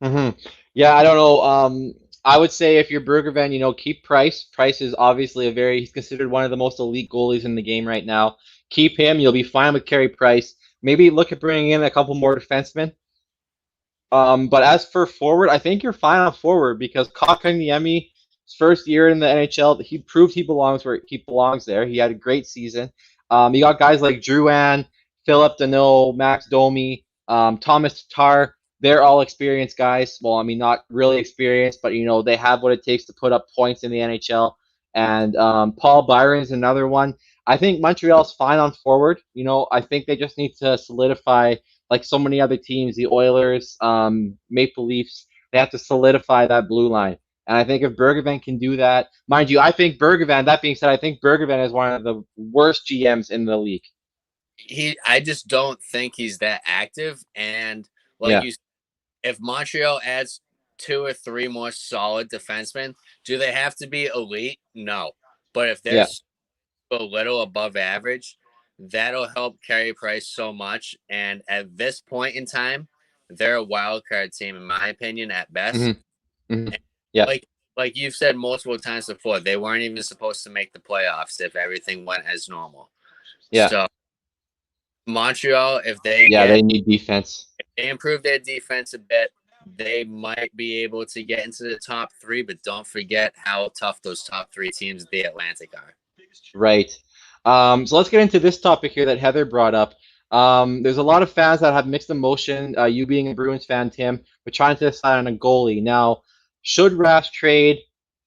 Mm-hmm. Yeah, I don't know. I would say if you're Bergevin, keep Price. Price is obviously he's considered one of the most elite goalies in the game right now. Keep him. You'll be fine with Carey Price. Maybe look at bringing in a couple more defensemen. But as for forward, I think you're fine on forward because Kotkaniemi's first year in the NHL, he proved he belongs where he belongs there. He had a great season. You got guys like Drouin, Philip Deneau, Max Domi, Thomas Tatar. They're all experienced guys. Well, I mean, not really experienced, but they have what it takes to put up points in the NHL. And Paul Byron's another one. I think Montreal's fine on forward. I think they just need to solidify, like so many other teams, the Oilers, Maple Leafs. They have to solidify that blue line. And I think if Bergevin can do that, mind you, I think Bergevin, that being said, I think Bergevin is one of the worst GMs in the league. I just don't think he's that active. And like you said, if Montreal adds 2 or 3 more solid defensemen, do they have to be elite? No. But if they're a little above average, that'll help Carey Price so much. And at this point in time, they're a wild card team, in my opinion, at best. Mm-hmm. Mm-hmm. Yeah. Like you've said multiple times before, they weren't even supposed to make the playoffs if everything went as normal. Yeah. So Montreal, if they they need defense. If they improve their defense a bit, they might be able to get into the top 3, but don't forget how tough those top 3 teams of the Atlantic are. Right. So let's get into this topic here that Heather brought up. There's a lot of fans that have mixed emotion. You being a Bruins fan, Tim, we're trying to decide on a goalie. Now, should Rask trade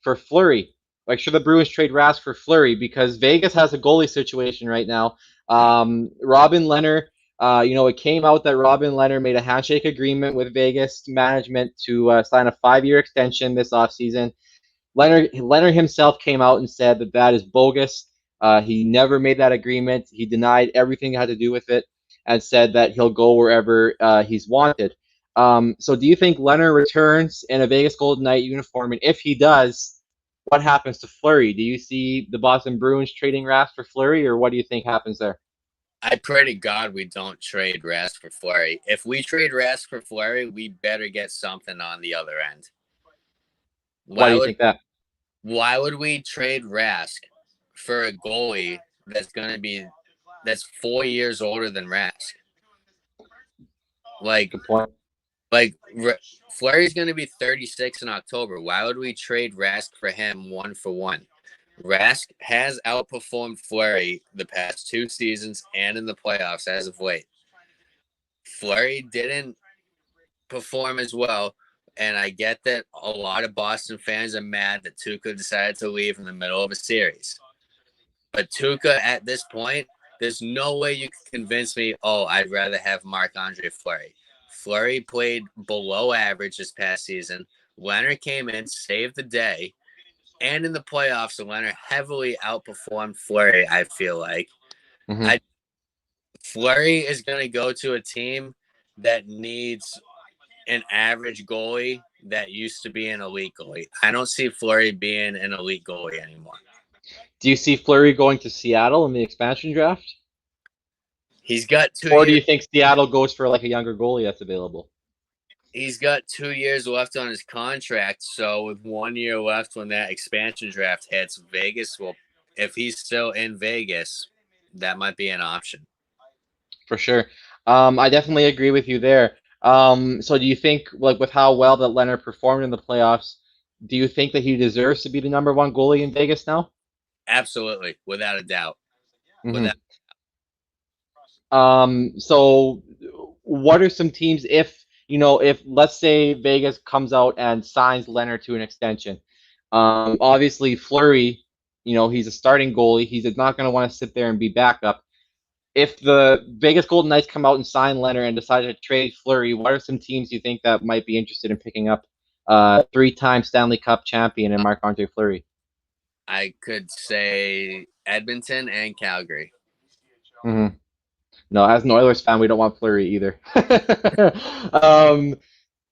for Fleury? Like, should the Bruins trade Rask for Fleury? Because Vegas has a goalie situation right now. Robin Lehner, it came out that Robin Lehner made a handshake agreement with Vegas management to sign a 5-year extension this offseason. Lehner himself came out and said that is bogus. He never made that agreement. He denied everything that had to do with it and said that he'll go wherever he's wanted. So do you think Lehner returns in a Vegas Golden Knight uniform? And if he does, what happens to Fleury? Do you see the Boston Bruins trading Rask for Fleury, or what do you think happens there? I pray to God we don't trade Rask for Fleury. If we trade Rask for Fleury, we better get something on the other end. Why do you think that? Why would we trade Rask for a goalie that's 4 years older than Rask? Like, good point. Like, Fleury's going to be 36 in October. Why would we trade Rask for him 1-for-1? Rask has outperformed Fleury the past 2 seasons and in the playoffs as of late. Fleury didn't perform as well, and I get that a lot of Boston fans are mad that Tuukka decided to leave in the middle of a series. But Tuukka, at this point, there's no way you can convince me, oh, I'd rather have Marc-Andre Fleury. Fleury played below average this past season. Leonard came in, saved the day, and in the playoffs, Leonard heavily outperformed Fleury, I feel like. Mm-hmm. Fleury is going to go to a team that needs an average goalie that used to be an elite goalie. I don't see Fleury being an elite goalie anymore. Do you see Fleury going to Seattle in the expansion draft? He's got 2 Or do years. you think Seattle goes for like a younger goalie that's available? He's got 2 years left on his contract. So with 1 year left when that expansion draft hits, Vegas will, if he's still in Vegas, that might be an option. For sure. I definitely agree with you there. So do you think, like, with how well that Leonard performed in the playoffs, do you think that he deserves to be the number 1 goalie in Vegas now? Absolutely, without a doubt. Mm-hmm. So what are some teams if let's say Vegas comes out and signs Leonard to an extension? Obviously Fleury, he's a starting goalie. He's not going to want to sit there and be backup. If the Vegas Golden Knights come out and sign Leonard and decide to trade Fleury, what are some teams you think that might be interested in picking up 3-time Stanley Cup champion and Marc-Andre Fleury? I could say Edmonton and Calgary. Mm-hmm. No, as an Oilers fan, we don't want Fleury either.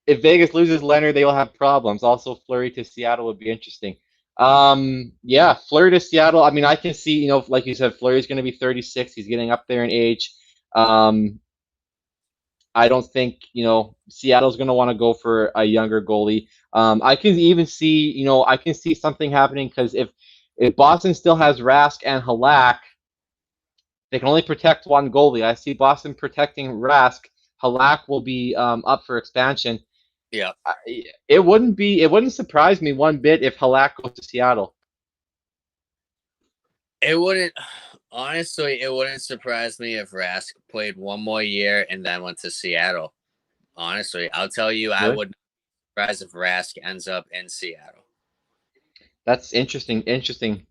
If Vegas loses Leonard, they will have problems. Also, Fleury to Seattle would be interesting. Yeah, Fleury to Seattle. I mean, I can see, like you said, Fleury's going to be 36. He's getting up there in age. I don't think, Seattle's going to want to go for a younger goalie. I can even see, I can see something happening because if Boston still has Rask and Halak, they can only protect 1 goalie. I see Boston protecting Rask. Halak will be up for expansion. Yeah. It wouldn't surprise me one bit if Halak goes to Seattle. It wouldn't surprise me if Rask played 1 more year and then went to Seattle. Honestly, I'll tell you, really? I wouldn't be surprised if Rask ends up in Seattle. That's interesting.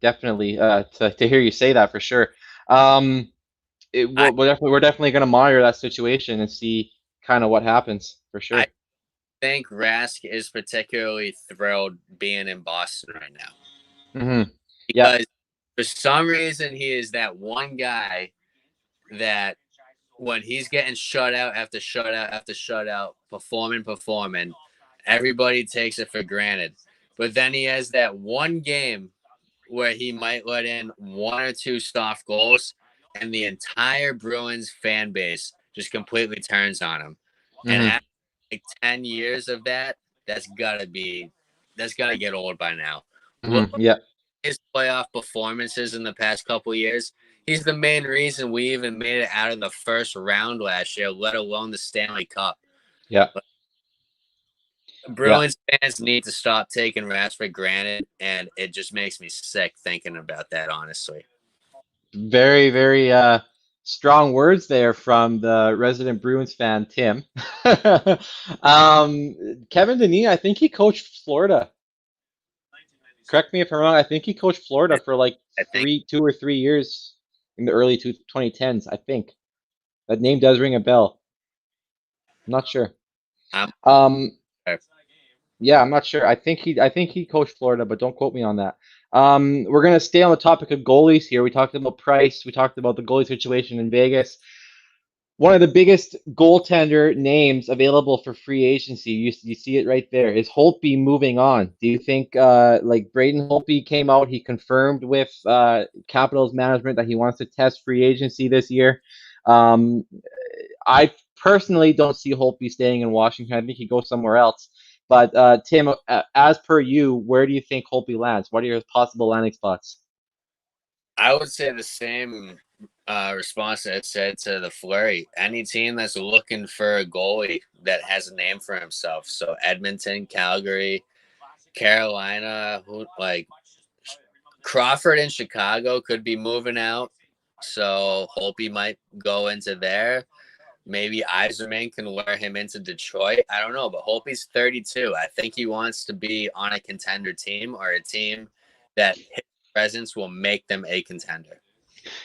Definitely to hear you say that for sure. We're definitely going to monitor that situation and see kind of what happens for sure. I think Rask is particularly thrilled being in Boston right now. Mm-hmm. Because for some reason he is that one guy that when he's getting shutout after shutout after shutout, performing, everybody takes it for granted. But then he has that one game where he might let in 1 or 2 soft goals, and the entire Bruins fan base just completely turns on him. Mm-hmm. And after like 10 years of that, that's gotta get old by now. Mm-hmm. Yeah. His playoff performances in the past couple years, he's the main reason we even made it out of the first round last year, let alone the Stanley Cup. Yeah. But Bruins fans need to stop taking Rask for granted, and it just makes me sick thinking about that, honestly. Very, very strong words there from the resident Bruins fan, Tim. Kevin Dineen, I think he coached Florida. Correct me if I'm wrong. I think he coached Florida for like 2 or 3 years in the early 2010s. I think that name does ring a bell. I'm not sure. Yeah, I'm not sure. I think he coached Florida, but don't quote me on that. We're gonna stay on the topic of goalies here. We talked about Price. We talked about the goalie situation in Vegas. One of the biggest goaltender names available for free agency, you see it right there, is Holtby moving on. Do you think, like Braden Holtby came out, he confirmed with Capitals management that he wants to test free agency this year? I personally don't see Holtby staying in Washington. I think he goes somewhere else. But Tim, as per you, where do you think Holtby lands? What are your possible landing spots? I would say the same response that said to the Flurry, any team that's looking for a goalie that has a name for himself. So Edmonton, Calgary, Carolina, like Crawford in Chicago could be moving out. So Holtby might go into there. Maybe Yzerman can lure him into Detroit. I don't know, but Holtby's 32. I think he wants to be on a contender team or a team that his presence will make them a contender.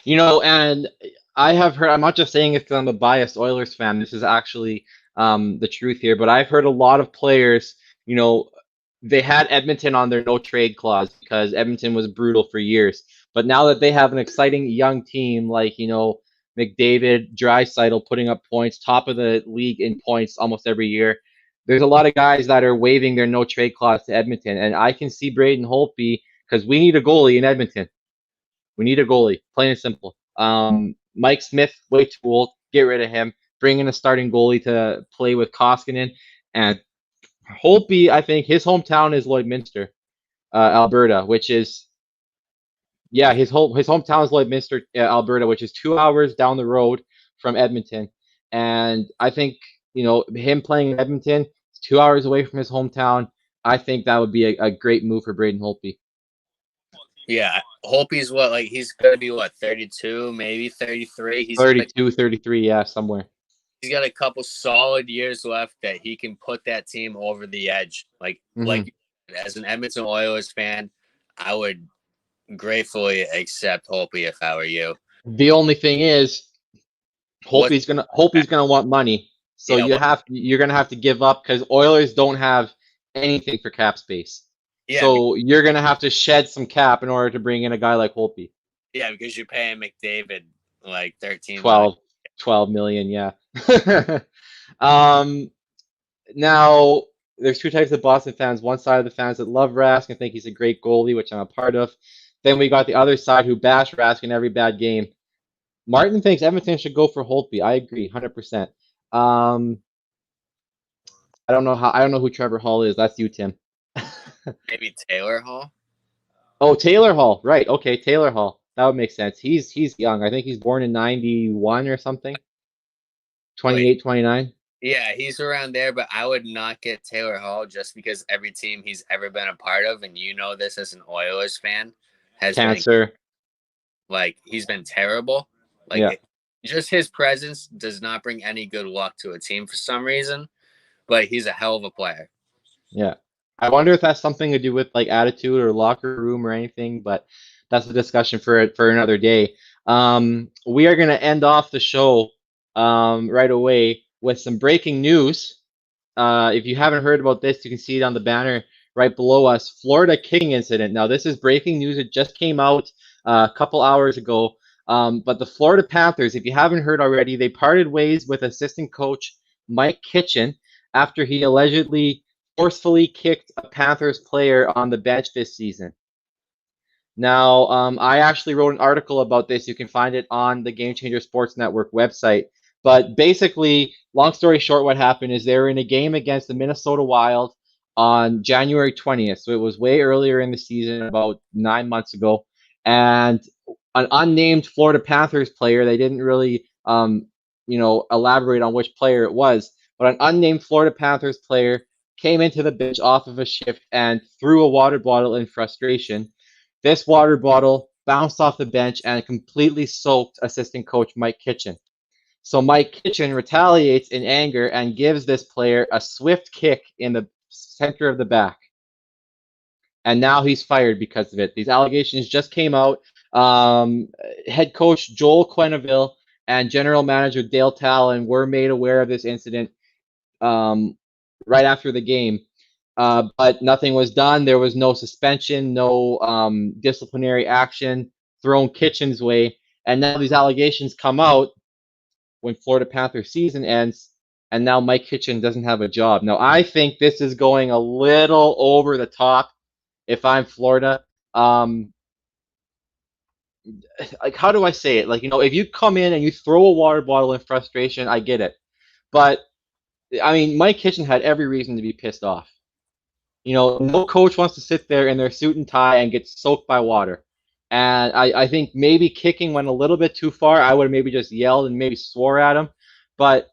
And I have heard, I'm not just saying it because I'm a biased Oilers fan. This is actually the truth here, but I've heard a lot of players, they had Edmonton on their no trade clause because Edmonton was brutal for years. But now that they have an exciting young team like, McDavid, Draisaitl putting up points, top of the league in points almost every year, there's a lot of guys that are waiving their no trade clause to Edmonton. And I can see Braden Holtby because we need a goalie in Edmonton. We need a goalie, plain and simple. Mike Smith, way too old. Get rid of him. Bring in a starting goalie to play with Koskinen. And Holtby, I think his hometown is Lloydminster, Alberta, which is, his hometown is Lloydminster, Alberta, which is 2 hours down the road from Edmonton. And I think, him playing in Edmonton, 2 hours away from his hometown, I think that would be a great move for Braden Holtby. Yeah, Holtby's he's going to be 32, maybe 33. He's 32, 33, yeah, somewhere. He's got a couple solid years left that he can put that team over the edge. Like as an Edmonton Oilers fan, I would gratefully accept Holtby if I were you. The only thing is, Holtby's gonna want money, so you're gonna have to give up because Oilers don't have anything for cap space. Yeah, so you're gonna have to shed some cap in order to bring in a guy like Holtby. Yeah, because you're paying McDavid like 12 million, yeah. Now there's two types of Boston fans. One side of the fans that love Rask and think he's a great goalie, which I'm a part of. Then we got the other side who bash Rask in every bad game. Martin thinks Edmonton should go for Holtby. I agree, 100%. I don't know who Trevor Hall is. That's you, Tim. Maybe Taylor Hall. Oh, Taylor Hall. Right. Okay, Taylor Hall. That would make sense. He's young. I think he's born in 91 or something. 28, 29. Yeah, he's around there, but I would not get Taylor Hall just because every team he's ever been a part of, and you know this as an Oilers fan, has cancer. He's been terrible. Just his presence does not bring any good luck to a team for some reason, but he's a hell of a player. Yeah. I wonder if that's something to do with attitude or locker room or anything, but that's a discussion for another day. We are going to end off the show right away with some breaking news. If you haven't heard about this, you can see it on the banner right below us. Florida kicking incident. Now, this is breaking news. It just came out a couple hours ago. But the Florida Panthers, if you haven't heard already, they parted ways with assistant coach Mike Kitchen after he allegedly forcefully kicked a Panthers player on the bench this season. Now, I actually wrote an article about this. You can find it on the Game Changer Sports Network website. But basically, long story short, what happened is they were in a game against the Minnesota Wild on January 20th. So it was way earlier in the season, about 9 months ago. And an unnamed Florida Panthers player, they didn't really, elaborate on which player it was, but an unnamed Florida Panthers player came into the bench off of a shift and threw a water bottle in frustration. This water bottle bounced off the bench and completely soaked assistant coach Mike Kitchen. So Mike Kitchen retaliates in anger and gives this player a swift kick in the center of the back. And now he's fired because of it. These allegations just came out. Head coach Joel Quenneville and general manager Dale Talon were made aware of this incident right after the game, but nothing was done. There was no suspension, no disciplinary action thrown Kitchen's way, and now these allegations come out when Florida Panthers season ends, and now Mike Kitchen doesn't have a job. Now, I think this is going a little over the top if I'm Florida. How do I say it? If you come in and you throw a water bottle in frustration, I get it. But I mean, Mike Kitchen had every reason to be pissed off. No coach wants to sit there in their suit and tie and get soaked by water. And I think maybe kicking went a little bit too far. I would have maybe just yelled and maybe swore at him. But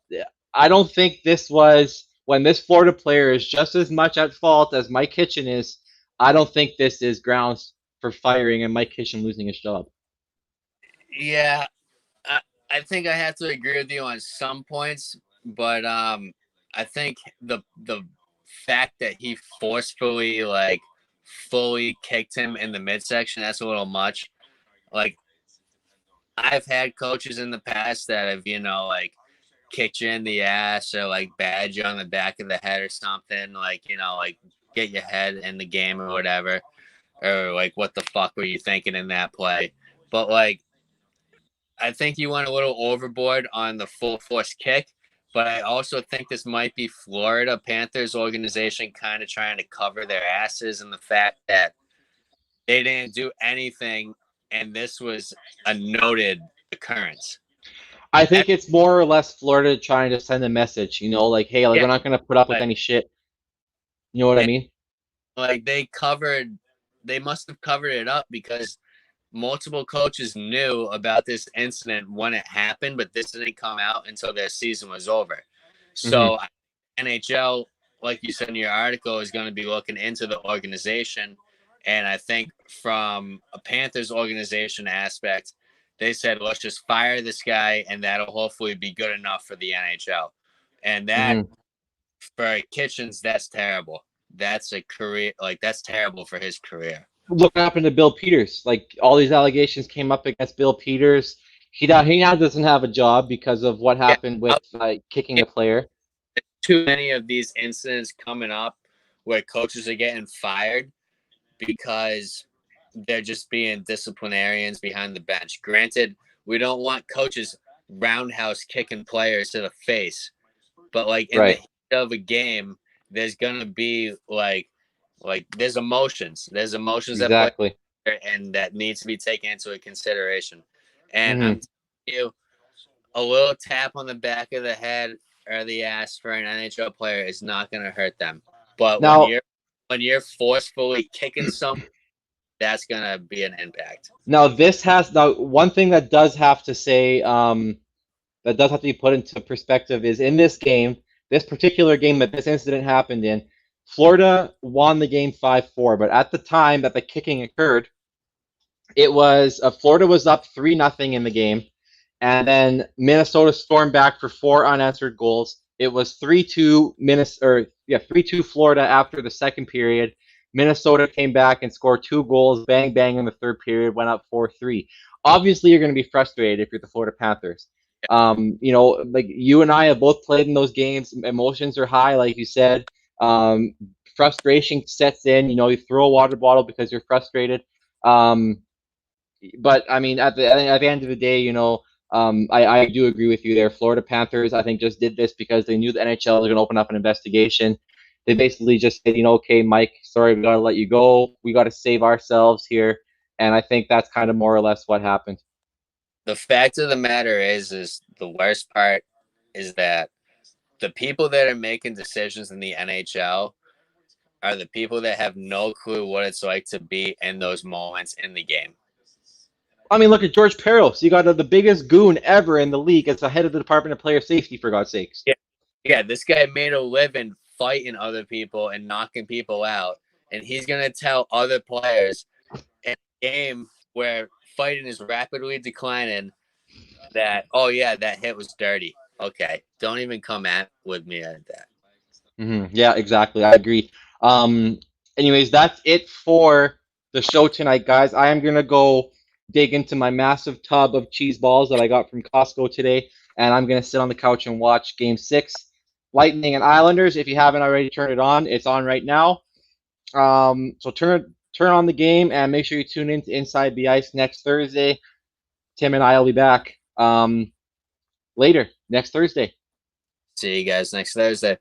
I don't think this was when this Florida player is just as much at fault as Mike Kitchen is. I don't think this is grounds for firing and Mike Kitchen losing his job. Yeah, I think I have to agree with you on some points, but I think the fact that he forcefully fully kicked him in the midsection, that's a little much. Like, I've had coaches in the past that have, kicked you in the ass or badge you on the back of the head or something, get your head in the game or whatever, or what the fuck were you thinking in that play? But I think you went a little overboard on the full force kick, but I also think this might be Florida Panthers organization kind of trying to cover their asses and the fact that they didn't do anything, and this was a noted occurrence. I think it's more or less Florida trying to send a message, hey, we're not going to put up with any shit. You know what I mean? They must have covered it up because multiple coaches knew about this incident when it happened, but this didn't come out until their season was over. So NHL, like you said in your article, is going to be looking into the organization. And I think from a Panthers organization aspect, they said, let's just fire this guy and that'll hopefully be good enough for the NHL. And that for Kitchens, that's terrible. That's a career, that's terrible for his career. Look what happened to Bill Peters. All these allegations came up against Bill Peters. He now doesn't have a job because of what happened with kicking a player. Too many of these incidents coming up where coaches are getting fired because they're just being disciplinarians behind the bench. Granted, we don't want coaches roundhouse kicking players to the face, but in the heat of a game, there's gonna be there's emotions. There's emotions exactly and that needs to be taken into consideration. And I'm telling you, a little tap on the back of the head or the ass for an NHL player is not going to hurt them. But now, when you're forcefully kicking someone, that's going to be an impact. Now, one thing that does have to say, that does have to be put into perspective is in this game, this particular game that this incident happened in, Florida won the game 5-4, but at the time that the kicking occurred, it was Florida was up 3-0 in the game, and then Minnesota stormed back for 4 unanswered goals. It was 3-2 3-2 Florida after the second period. Minnesota came back and scored 2 goals, bang bang in the third period, went up 4-3. Obviously, you're going to be frustrated if you're the Florida Panthers. You and I have both played in those games. Emotions are high, like you said. Frustration sets in. You throw a water bottle because you're frustrated. But I mean, at the end of the day, I do agree with you there. Florida Panthers, I think, just did this because they knew the NHL was going to open up an investigation. They basically just said, okay, Mike, sorry, we got to let you go. We got to save ourselves here. And I think that's kind of more or less what happened. The fact of the matter is the worst part is that the people that are making decisions in the NHL are the people that have no clue what it's like to be in those moments in the game. I mean, look at George Peros. You got the biggest goon ever in the league as the head of the Department of Player Safety, for God's sakes. Yeah, this guy made a living fighting other people and knocking people out. And he's going to tell other players in a game where fighting is rapidly declining that, oh, yeah, that hit was dirty. Okay, don't even come with me at that. Yeah, exactly. I agree. Anyways, that's it for the show tonight, guys. I am going to go dig into my massive tub of cheese balls that I got from Costco today, and I'm going to sit on the couch and watch Game 6. Lightning and Islanders. If you haven't already turned it on, it's on right now. So turn on the game and make sure you tune in to Inside the Ice next Thursday. Tim and I will be back later next Thursday. See you guys next Thursday.